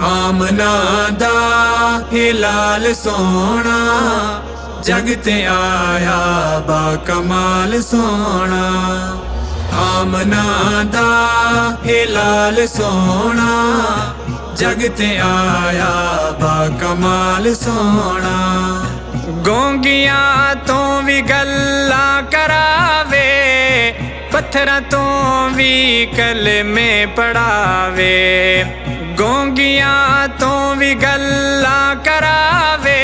आमना दा हिलाल सोना, जग ते आया बा कमाल सोना। आमना दा हिलाल सोना, जग ते आया बा कमाल सोना। गोंगियां तो भी गल्ला करावे, पत्थरां तो भी कलमे पढ़ावे। गोंगियां तो भी गल्ला करावे,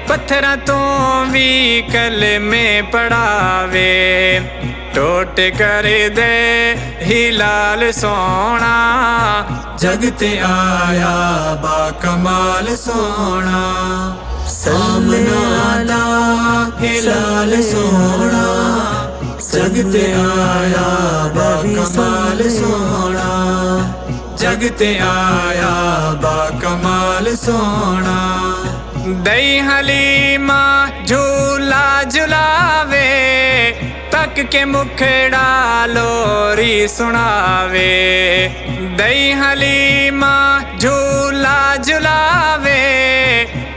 पत्थरां तो भी कलमे पढ़ावे। टोट कर दे हिलाल सोना, जग ते आया बा कमाल सोना। सामना दा हिलाल सोना, जग ते आया बा कमाल सोना। जग ते आया बा कमाल सोना। दई हलीमा झूला झुलावे, तक के मुखड़ा लोरी सुनावे। दई हलीमा झूला झुलावे,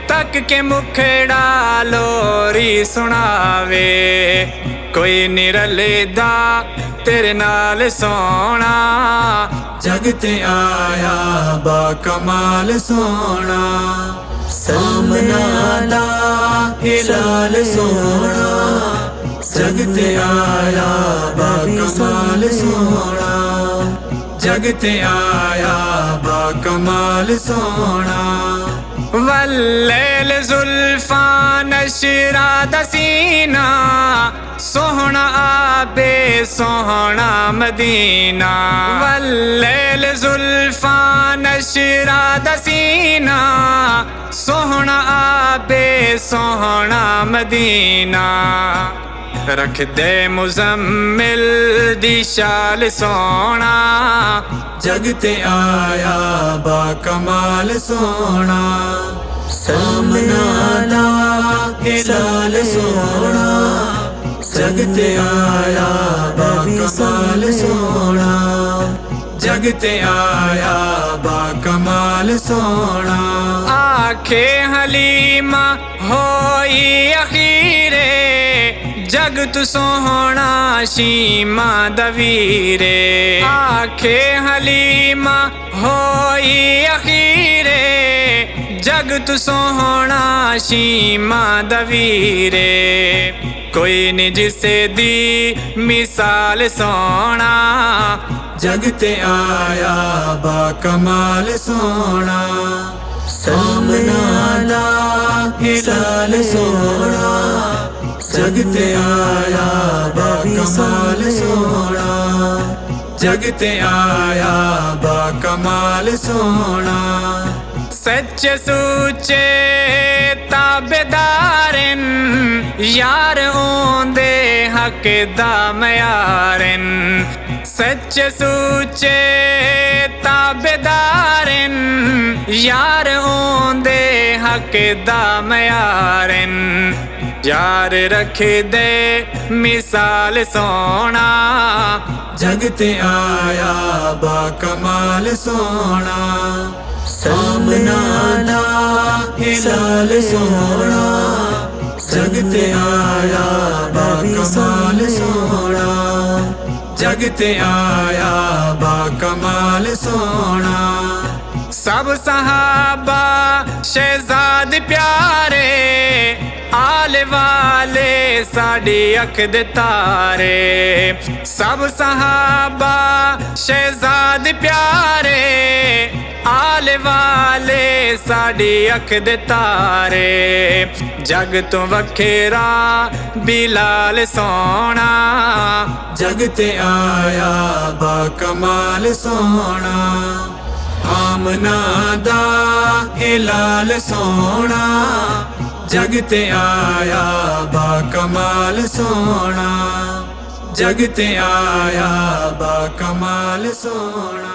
तक के मुखड़ा लोरी सुनावे। कोई निरलेदा तेरे नाल सोना, जग ते आया बा कमाल सोना। सामना दा हिलाल सोना, जग ते आया बा कमाल सोना। जग ते आया बा कमाल सोना। वल्लैल जुल्फा नशरा दसीना, सोहना आबे सोहना मदीना। वल्लैल जुल्फा नशरा दसीना, सोहना आबे सोहना मदीना। रख दे मुज़म्मिल दी शाल सोना, जग ते आया बा कमाल सोना। सामना दा हिलाल सोना, जग ते आया बा कमाल सोना। जग ते आया बा कमाल सोना। आखे हलीमा होई अखीरे, जग तू सोहना शीमा दवीरे। आखे हलीमा होई अखीरे, जग तू सोहना शीमा दवीरे। कोई नहीं जिसे दी मिसाल सोना, जग ते आया बा कमाल सोना। सामना दा हिलाल सोना, जग ते आया बा कमाल सोना। जग ते आया बा कमाल सोना। सच्चे सुचे ताबेदारन, यार ओंदे हक दा मयारन। सच्चे सुचे ताबेदारन, यार ओंदे हक दा मयारन। यार रख दे मिसाल सोना, जग ते आया बा कमाल सोना। सामना दा हिलाल सोना, जग ते आया बा कमाल सोना। जग ते आया बा कमाल सोना। सब सहाबा शहजाद प्यारे, आले वाले साड़ी अख दे तारे। सब सहाबा शहजाद प्यारे, आले वाले साड़ी अख दे तारे। जग तो वखेरा बिलाल सोना, जग ते आया बा कमाल सोना। आमना दा हिलाल सोना, जग ते आया बा कमाल सोना। जग ते आया बा कमाल सोना।